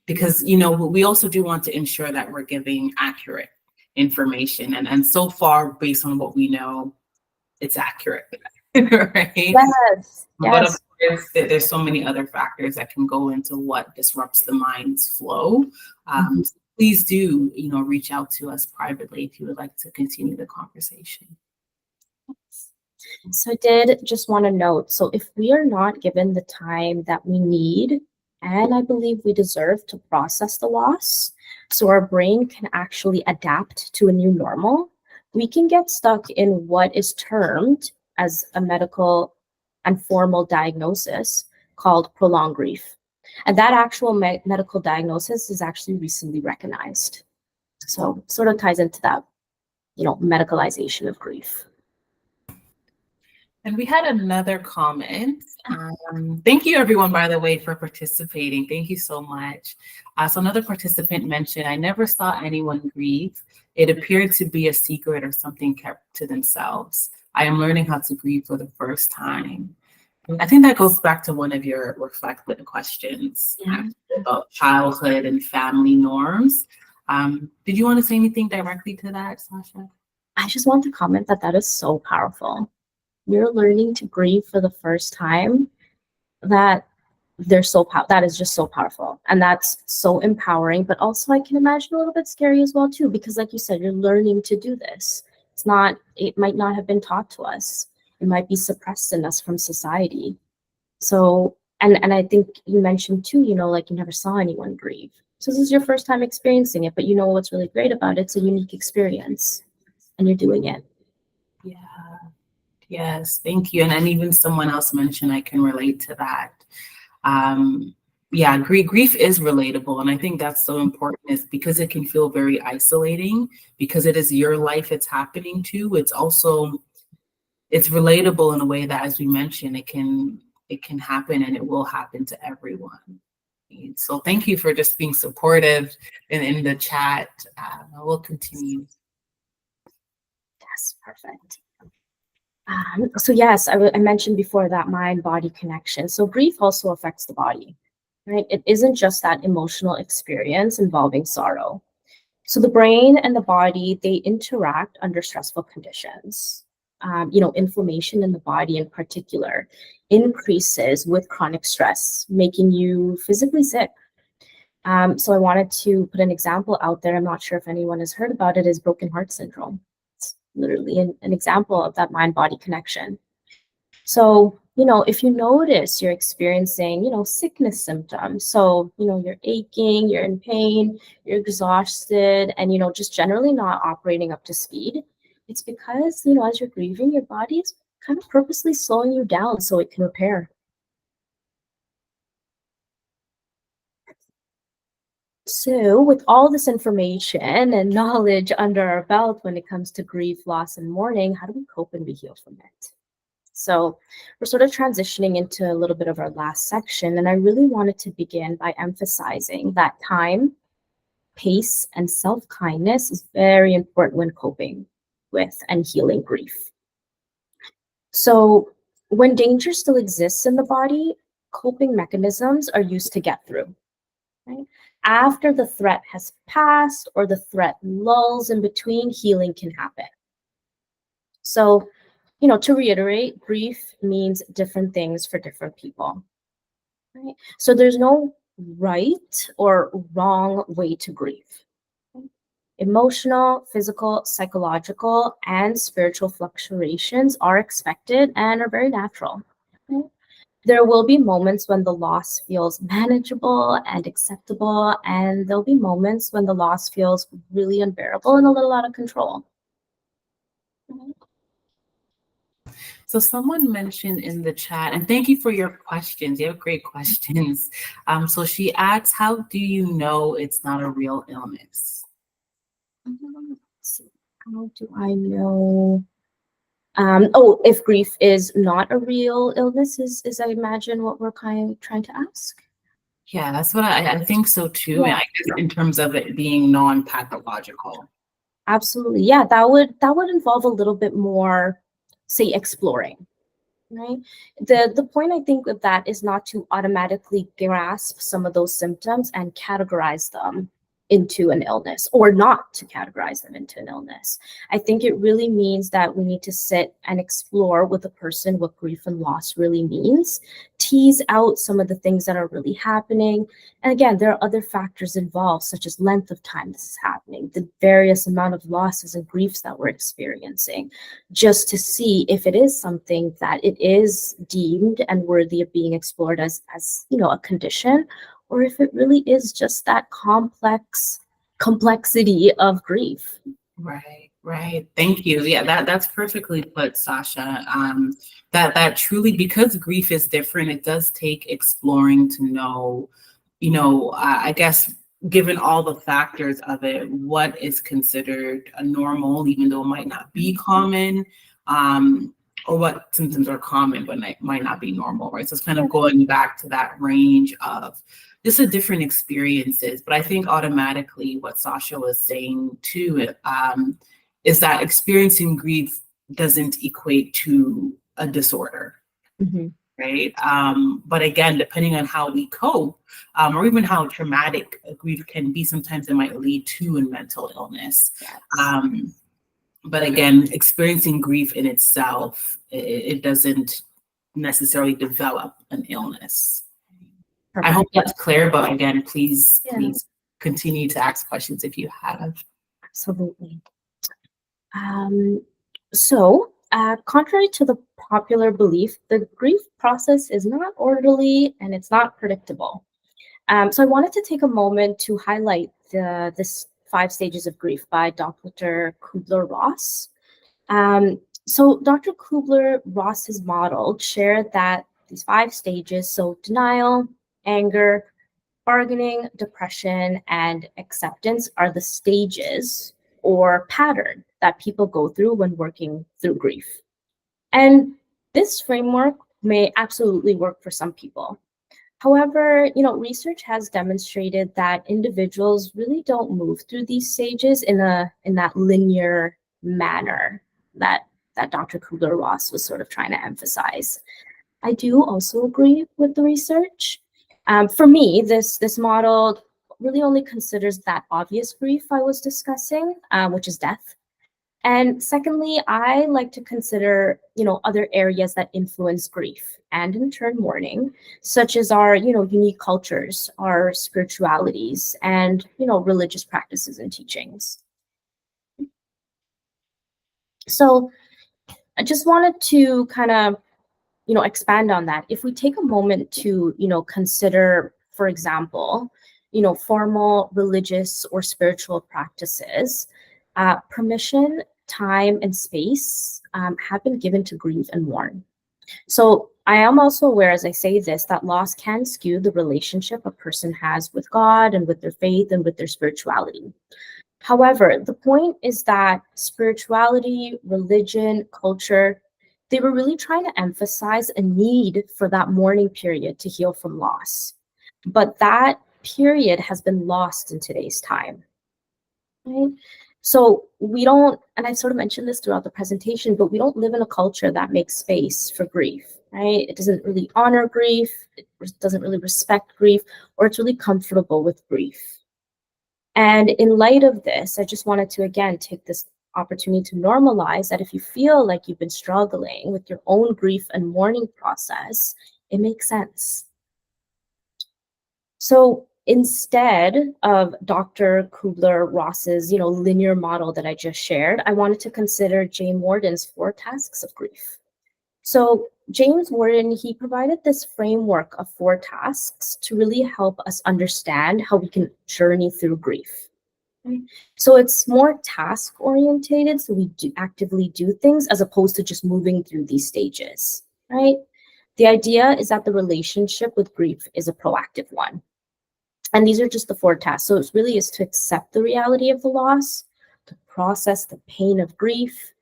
because, we also do want to ensure that we're giving accurate information. And so far, based on what we know, it's accurate, right? Yes. But of course, there's so many other factors that can go into what disrupts the mind's flow. Please do, reach out to us privately if you would like to continue the conversation. So I did just want to note, so if we are not given the time that we need, and I believe we deserve to process the loss, so our brain can actually adapt to a new normal, we can get stuck in what is termed as a medical and formal diagnosis called prolonged grief. And that actual medical diagnosis is actually recently recognized. So sort of ties into that, medicalization of grief. And we had another comment. Thank you, everyone, by the way, for participating. Thank you so much. So another participant mentioned, I never saw anyone grieve. It appeared to be a secret or something kept to themselves. I am learning how to grieve for the first time. I think that goes back to one of your reflective questions about childhood and family norms. Did you want to say anything directly to that, Sasha? I just want to comment that is so powerful. You're learning to grieve for the first time. That is just so powerful, and that's so empowering. But also, I can imagine a little bit scary as well too, because like you said, you're learning to do this. It might not have been taught to us. It might be suppressed in us from society. So And I think you mentioned too, like you never saw anyone grieve. So this is your first time experiencing it, but what's really great about it, it's a unique experience and you're doing it. Yeah. Yes, thank you. And then even someone else mentioned I can relate to that. Yeah, grief is relatable. And I think that's so important is because it can feel very isolating because it is your life it's happening to. It's relatable in a way that, as we mentioned, it can happen and it will happen to everyone. So thank you for just being supportive in the chat. We'll continue. Yes, perfect. So yes, I mentioned before that mind-body connection. So grief also affects the body, right? It isn't just that emotional experience involving sorrow. So the brain and the body, they interact under stressful conditions. Inflammation in the body in particular increases with chronic stress, making you physically sick. So I wanted to put an example out there. I'm not sure if anyone has heard about it, is broken heart syndrome. It's literally an example of that mind-body connection. So, if you notice you're experiencing, sickness symptoms, so, you're aching, you're in pain, you're exhausted, and, just generally not operating up to speed, it's because, as you're grieving, your body is kind of purposely slowing you down so it can repair. So, with all this information and knowledge under our belt when it comes to grief, loss, and mourning, how do we cope and we heal from it? So we're sort of transitioning into a little bit of our last section, and I really wanted to begin by emphasizing that time, pace, and self-kindness is very important when coping with and healing grief. So when danger still exists in the body, coping mechanisms are used to get through. Right? After the threat has passed or the threat lulls in between, healing can happen. So to reiterate, grief means different things for different people. Right? So there's no right or wrong way to grieve. Emotional, physical, psychological, and spiritual fluctuations are expected and are very natural. Right? There will be moments when the loss feels manageable and acceptable, and there'll be moments when the loss feels really unbearable and a little out of control. So someone mentioned in the chat, and thank you for your questions. You have great questions. So she asks, how do you know it's not a real illness? How do I know? If grief is not a real illness, is I imagine what we're kind of trying to ask. Yeah, that's what I think so too. Yeah. I guess in terms of it being non-pathological. Absolutely. Yeah, that would involve a little bit more, say, exploring. Right. The point I think of that is not to automatically grasp some of those symptoms and categorize them into an illness, or not to categorize them into an illness. I think it really means that we need to sit and explore with a person what grief and loss really means, tease out some of the things that are really happening. And again, there are other factors involved, such as length of time this is happening, the various amount of losses and griefs that we're experiencing, just to see if it is something that it is deemed and worthy of being explored as a condition, or if it really is just that complexity of grief. Right. Thank you. Yeah, that's perfectly put, Sasha. That truly, because grief is different, it does take exploring to know, I guess, given all the factors of it, what is considered a normal, even though it might not be common, or what symptoms are common but might not be normal, right? So it's kind of going back to that range of just the different experiences. But I think automatically what Sasha was saying too, is that experiencing grief doesn't equate to a disorder. Mm-hmm. Right. But again, depending on how we cope, or even how traumatic grief can be, sometimes it might lead to a mental illness. Yes. But again, experiencing grief in itself, it doesn't necessarily develop an illness. Perfect. I hope that's clear, but again, please continue to ask questions if you have. Absolutely. So contrary to the popular belief, the grief process is not orderly and it's not predictable. So I wanted to take a moment to highlight this 5 stages of grief by Dr. Kubler-Ross. So Dr. Kubler-Ross's model shared that these 5 stages, so denial, anger, bargaining, depression, and acceptance, are the stages or pattern that people go through when working through grief. And this framework may absolutely work for some people. However, research has demonstrated that individuals really don't move through these stages in that linear manner that Dr. Kubler-Ross was sort of trying to emphasize. I do also agree with the research. For me, this model really only considers that obvious grief I was discussing, which is death. And secondly, I like to consider, other areas that influence grief and in turn mourning, such as our, unique cultures, our spiritualities, and, religious practices and teachings. So I just wanted to kind of, expand on that. If we take a moment to, consider, for example, formal religious or spiritual practices, permission, time, and space have been given to grieve and mourn. So I am also aware, as I say this, that loss can skew the relationship a person has with God and with their faith and with their spirituality. However, the point is that spirituality, religion, culture, they were really trying to emphasize a need for that mourning period to heal from loss. But that period has been lost in today's time. Right? So we don't, and I sort of mentioned this throughout the presentation, but we don't live in a culture that makes space for grief, right? It doesn't really honor grief, it doesn't really respect grief, or it's really comfortable with grief. And in light of this, I just wanted to, again, take this opportunity to normalize that if you feel like you've been struggling with your own grief and mourning process, it makes sense. So instead of Dr. Kubler-Ross's, linear model that I just shared, I wanted to consider James Warden's 4 tasks of grief. So James Warden, he provided this framework of 4 tasks to really help us understand how we can journey through grief. Okay? So it's more task orientated, so we actively do things as opposed to just moving through these stages, right? The idea is that the relationship with grief is a proactive one. And these are just the 4 tasks. So it really is to accept the reality of the loss, to process the pain of grief,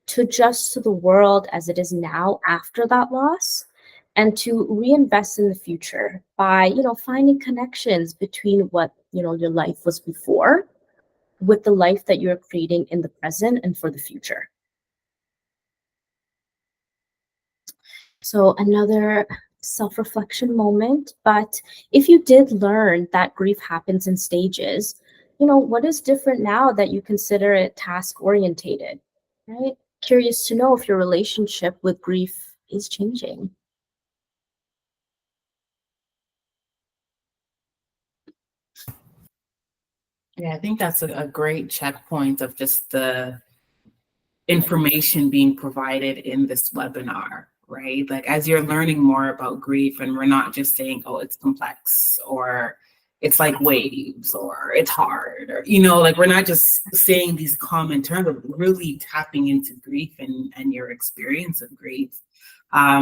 to adjust to the world as it is now after that loss, and to reinvest in the future by, finding connections between what, your life was before with the life that you're creating in the present and for the future. So another self-reflection moment, but if you did learn that grief happens in stages, what is different now that you consider it task-orientated, right? Curious to know if your relationship with grief is changing. Yeah, I think that's a great checkpoint of just the information being provided in this webinar, right? Like as you're learning more about grief, and we're not just saying, oh, it's complex, or it's like waves, or it's hard, or, like we're not just saying these common terms, but really tapping into grief and your experience of grief. I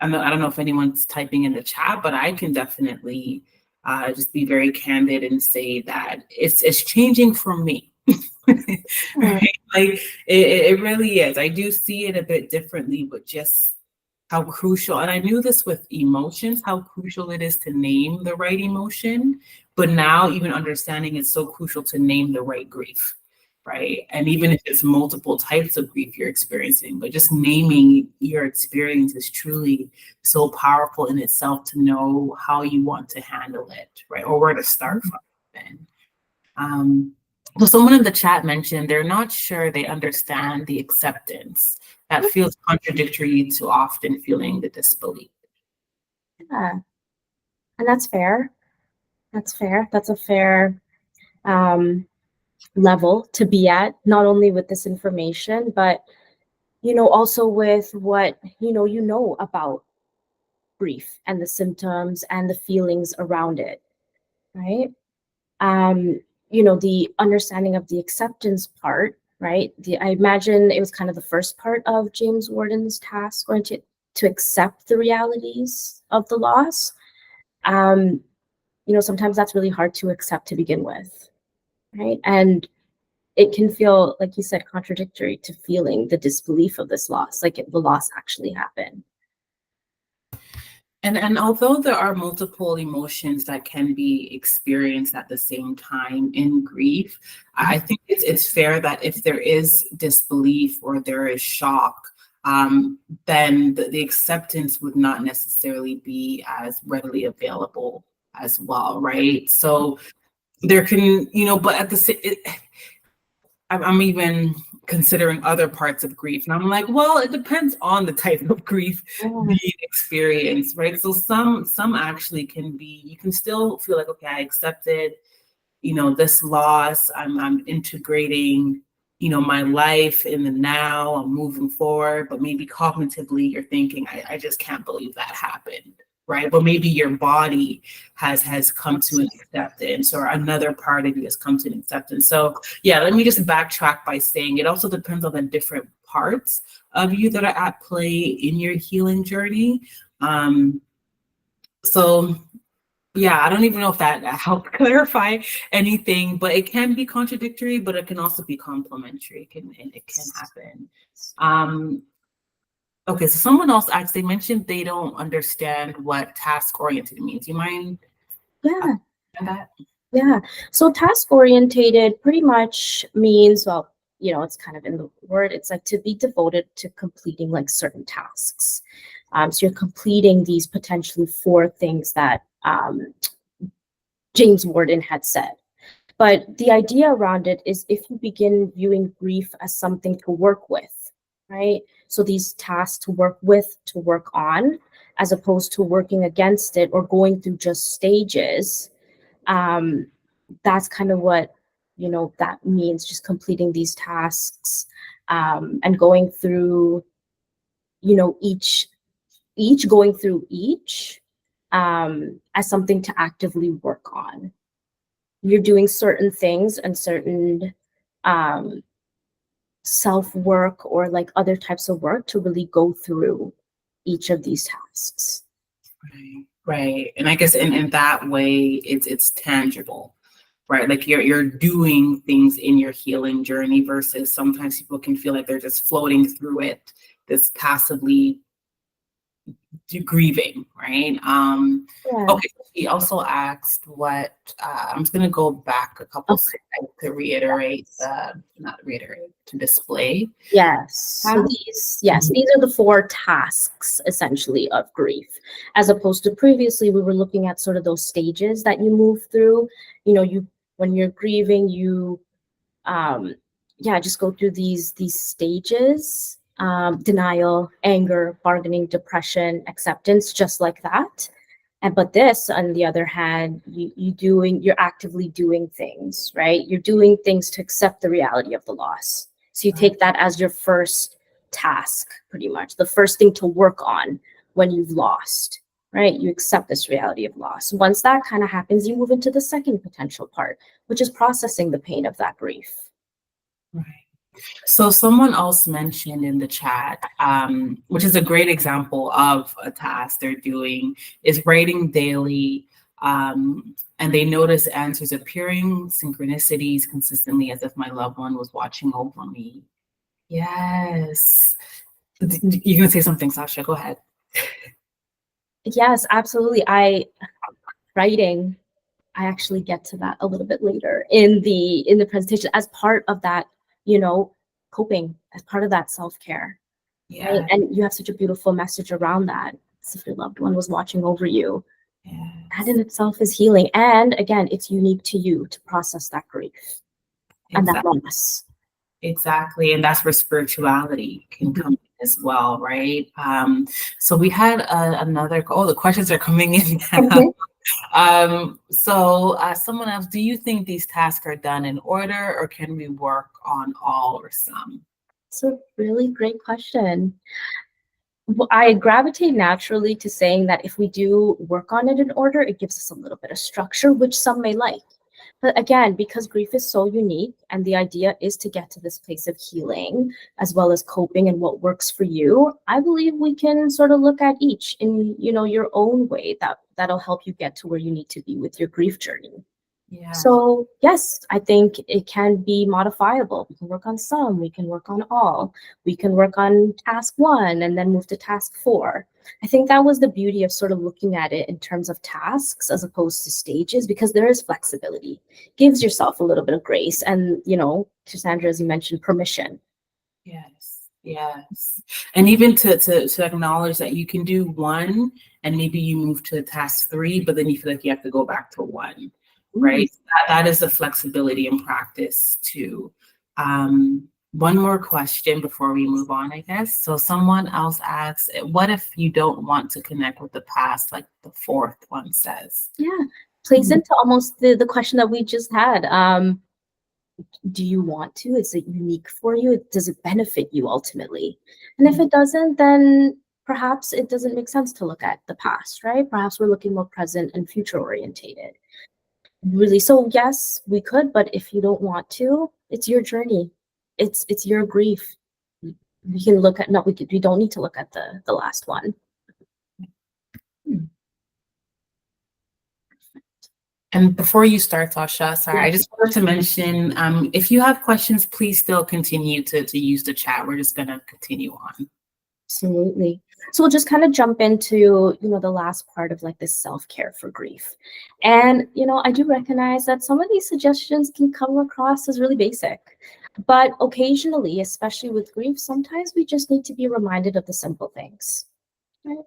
don't know if anyone's typing in the chat, but I can definitely just be very candid and say that it's changing for me. Right? Like it really is. I do see it a bit differently, but just how crucial, and I knew this with emotions, how crucial it is to name the right emotion, but now even understanding it's so crucial to name the right grief, right? And even if it's multiple types of grief you're experiencing, but just naming your experience is truly so powerful in itself to know how you want to handle it, right? Or where to start from. So someone in the chat mentioned they're not sure they understand the acceptance. That feels contradictory to often feeling the disbelief. Yeah, and that's fair. That's fair. That's a fair level to be at, not only with this information, but Also with what, about grief and the symptoms and the feelings around it, right? um the understanding of the acceptance part, right? I imagine it was kind of the first part of James Warden's task, going to accept the realities of the loss. um Sometimes that's really hard to accept to begin with, right? And it can feel, like you said, contradictory to feeling the disbelief of this loss, like the loss actually happened. And although there are multiple emotions that can be experienced at the same time in grief, I think it's fair that if there is disbelief or there is shock, then the acceptance would not necessarily be as readily available as well, right? So there can, but at the same, I'm even considering other parts of grief. And I'm like, well, it depends on the type of grief being experienced, right? So some actually can be, you can still feel like, okay, I accepted, this loss. I'm integrating, my life in the now, I'm moving forward, but maybe cognitively you're thinking, I just can't believe that happened. Right. But maybe your body has come to an acceptance, or another part of you has come to an acceptance. So yeah, let me just backtrack by saying it also depends on the different parts of you that are at play in your healing journey. So yeah, I don't even know if that helped clarify anything, but it can be contradictory, but it can also be complementary. It can happen. Okay, so someone else asked, they mentioned they don't understand what task oriented means. You mind? Yeah. That? Yeah. So task orientated pretty much means, well, it's kind of in the word, it's like to be devoted to completing like certain tasks. So you're completing these potentially 4 things that James Warden had said. But the idea around it is if you begin viewing grief as something to work with, right? So these tasks to work with, to work on, as opposed to working against it or going through just stages. That's kind of what that means, just completing these tasks, and going through each going through each, as something to actively work on. You're doing certain things and certain um, self work or like other types of work to really go through each of these tasks. Right. And I guess in that way, it's tangible, right? Like you're doing things in your healing journey versus sometimes people can feel like they're just floating through it, this passively grieving, right? Yeah. Okay, he also asked what, I'm just gonna go back a couple slides to reiterate, not reiterate, to display. Yes. So these are the 4 tasks essentially of grief, as opposed to previously we were looking at sort of those stages that you move through. When you're grieving, you just go through these stages: denial, anger, bargaining, depression, acceptance, just like that. But this, on the other hand, you're actively doing things, right? You're doing things to accept the reality of the loss. So you take that as your first task, pretty much the first thing to work on when you've lost, right? You accept this reality of loss. Once that kind of happens, you move into the second potential part, which is processing the pain of that grief. Right. So someone else mentioned in the chat, which is a great example of a task they're doing, is writing daily, and they notice answers appearing, synchronicities consistently, as if my loved one was watching over me. Yes. You're gonna say something, Sasha? Go ahead. Yes, absolutely. Writing, I actually get to that a little bit later in the presentation, as part of that, coping, as part of that self-care. Yeah. Right? And you have such a beautiful message around that, as if your loved one was watching over you. Yes. That in itself is healing. And again, it's unique to you to process that grief and that loss. Exactly. And that's where spirituality can come in as well, right? So we had another, the questions are coming in now. So someone else, do you think these tasks are done in order, or can we work on all or some? It's a really great question. I gravitate naturally to saying that if we do work on it in order, it gives us a little bit of structure, which some may like. But again, because grief is so unique and the idea is to get to this place of healing as well as coping and what works for you, I believe we can sort of look at each in, your own way that'll help you get to where you need to be with your grief journey. Yeah. So yes, I think it can be modifiable. We can work on some, we can work on all. We can work on task 1 and then move to task 4. I think that was the beauty of sort of looking at it in terms of tasks as opposed to stages, because there is flexibility. Gives yourself a little bit of grace and, Cassandra, as you mentioned, permission. Yes. Yes. And even to acknowledge that you can do 1 and maybe you move to task 3, but then you feel like you have to go back to 1. Right. That is a flexibility in practice too. One more question before we move on, I guess. So someone else asks, what if you don't want to connect with the past, like the 4th one says? Yeah, plays into almost the question that we just had. Do you want to? Is it unique for you? Does it benefit you ultimately? And if it doesn't, then perhaps it doesn't make sense to look at the past, right? Perhaps we're looking more present and future orientated. Really, so yes, we could, but if you don't want to, it's your journey. It's your grief. We can look at we don't need to look at the last one. And before you start, Sasha, sorry, I just wanted to mention, if you have questions, please still continue to use the chat. We're just gonna continue on. Absolutely. So we'll just kind of jump into, the last part of like this self-care for grief. And, I do recognize that some of these suggestions can come across as really basic, but occasionally, especially with grief, sometimes we just need to be reminded of the simple things. Right?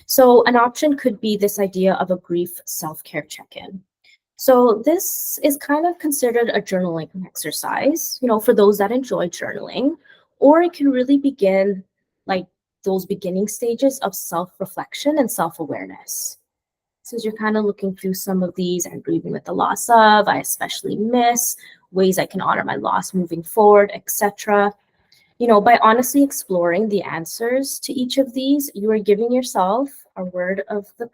So an option could be this idea of a grief self-care check-in. So this is kind of considered a journaling exercise, for those that enjoy journaling, or it can really begin like those beginning stages of self-reflection and self-awareness. So as you're kind of looking through some of these, I'm grieving with the loss of, I especially miss, ways I can honor my loss moving forward, etc. By honestly exploring the answers to each of these, you are giving yourself a word of the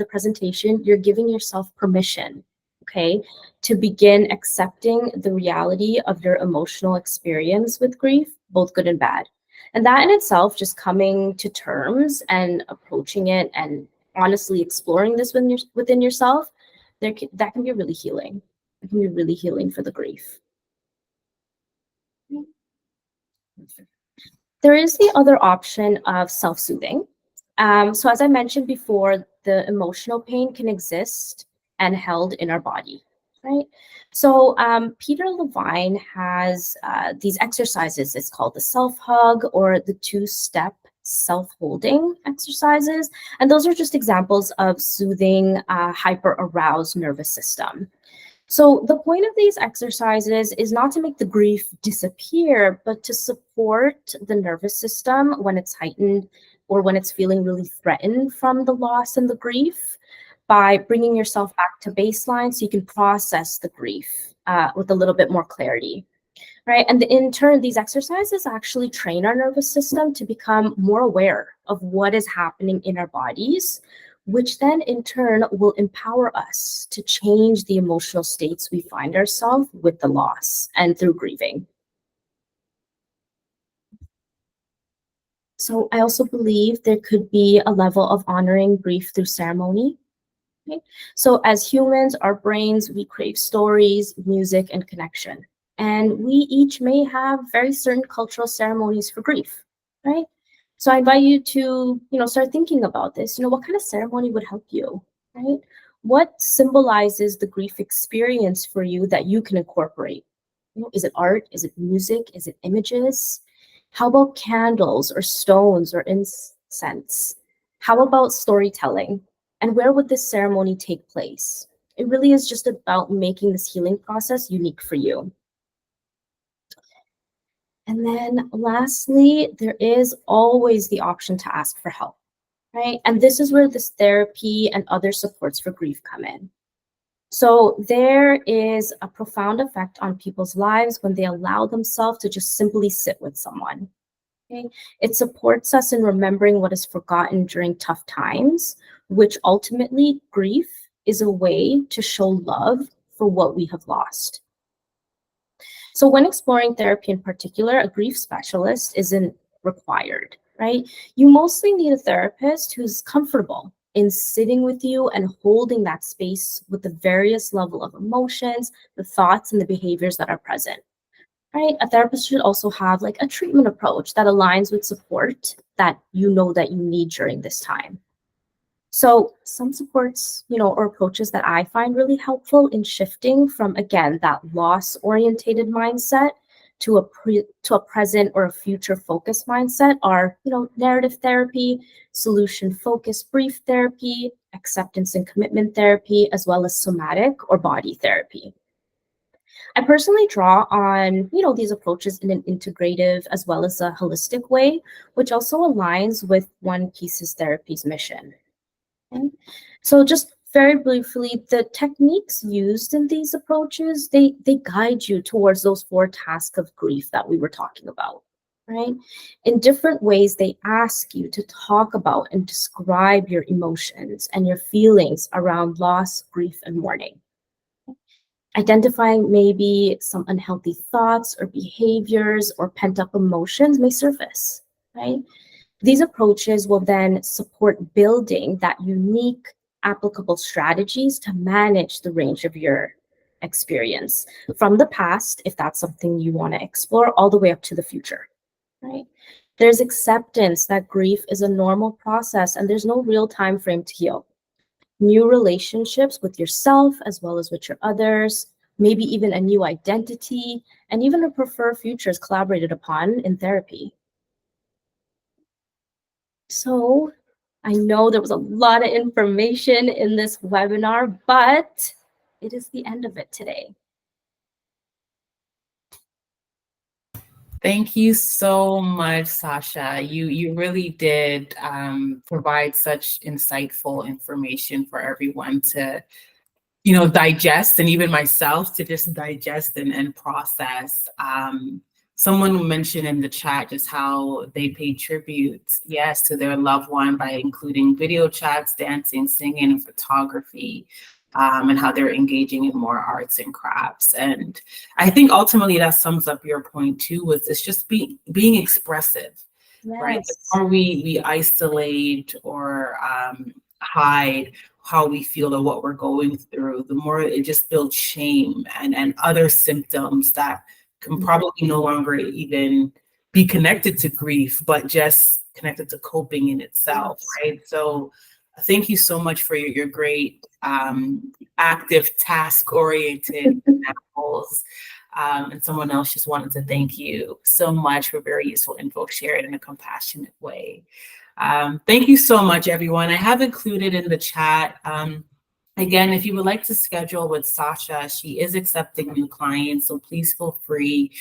presentation. You're giving yourself permission, okay, to begin accepting the reality of your emotional experience with grief, both good and bad. And that in itself, just coming to terms and approaching it and honestly exploring this within yourself, that can be really healing. It can be really healing for the grief. There is the other option of self-soothing. So as I mentioned before, the emotional pain can exist and held in our body, right? So Peter Levine has these exercises. It's called the self-hug or the 2-step self-holding exercises. And those are just examples of soothing hyper-aroused nervous system. So the point of these exercises is not to make the grief disappear, but to support the nervous system when it's heightened or when it's feeling really threatened from the loss and the grief, by bringing yourself back to baseline so you can process the grief with a little bit more clarity. Right. And in turn, these exercises actually train our nervous system to become more aware of what is happening in our bodies, which then in turn will empower us to change the emotional states we find ourselves with the loss and through grieving. So I also believe there could be a level of honoring grief through ceremony. Okay? So as humans, our brains, we crave stories, music, and connection. And we each may have very certain cultural ceremonies for grief, right? So I invite you to, start thinking about this. What kind of ceremony would help you, right? What symbolizes the grief experience for you that you can incorporate? Is it art? Is it music? Is it images? How about candles or stones or incense? How about storytelling? And where would this ceremony take place? It really is just about making this healing process unique for you. And then lastly, there is always the option to ask for help, right? And this is where this therapy and other supports for grief come in. So there is a profound effect on people's lives when they allow themselves to just simply sit with someone. Okay? It supports us in remembering what is forgotten during tough times, which ultimately grief is a way to show love for what we have lost. So when exploring therapy in particular, a grief specialist isn't required, right? You mostly need a therapist who's comfortable in sitting with you and holding that space with the various level of emotions, the thoughts, and the behaviors that are present. Right? A therapist should also have like a treatment approach that aligns with support that you know that you need during this time. So some supports, or approaches that I find really helpful in shifting from, again, that loss orientated mindset to a present or a future focused mindset are, narrative therapy, solution focused brief therapy, acceptance and commitment therapy, as well as somatic or body therapy. I personally draw on, these approaches in an integrative as well as a holistic way, which also aligns with One Piece's therapy's mission. Okay? So just very briefly, the techniques used in these approaches, they guide you towards those four tasks of grief that we were talking about, right? In different ways, they ask you to talk about and describe your emotions and your feelings around loss, grief, and mourning. Identifying maybe some unhealthy thoughts or behaviors or pent up emotions may surface, right? These approaches will then support building that unique applicable strategies to manage the range of your experience from the past, if that's something you want to explore, all the way up to the future, right? There's acceptance that grief is a normal process and there's no real time frame to heal. New relationships with yourself as well as with your others, maybe even a new identity, and even a preferred future is collaborated upon in therapy. So I know there was a lot of information in this webinar, but it is the end of it today. Thank you so much, Sasha. You really did provide such insightful information for everyone to, digest, and even myself to just digest and process. Someone mentioned in the chat just how they pay tribute, yes, to their loved one by including video chats, dancing, singing, and photography. And how they're engaging in more arts and crafts. And I think ultimately that sums up your point too, was it's just being expressive, right? The Yes. more we isolate or hide how we feel or what we're going through, the more it just builds shame and other symptoms that can probably no longer even be connected to grief, but just connected to coping in itself, Yes. right? So thank you so much for your great active task-oriented examples. And someone else just wanted to thank you so much for very useful info shared in a compassionate way. Thank you so much, everyone. I have included in the chat, again, if you would like to schedule with Sasha, she is accepting new clients, so please feel free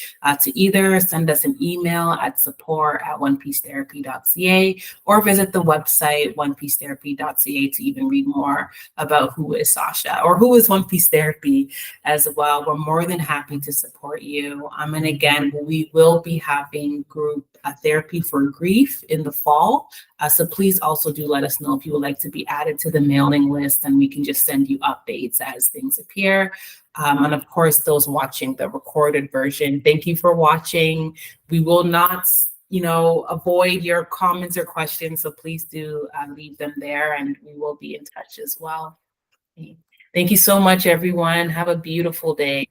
to either send us an email at support@onepiecetherapy.ca or visit the website onepiecetherapy.ca to even read more about who is Sasha or who is One Piece Therapy as well. We're more than happy to support you. And again, we will be having group therapy for grief in the fall. So please also do let us know if you would like to be added to the mailing list, and we can just send you updates as things appear. And of course, those watching the recorded version, thank you for watching. We will not, avoid your comments or questions, so please do leave them there, and we will be in touch as well. Thank you so much, everyone. Have a beautiful day.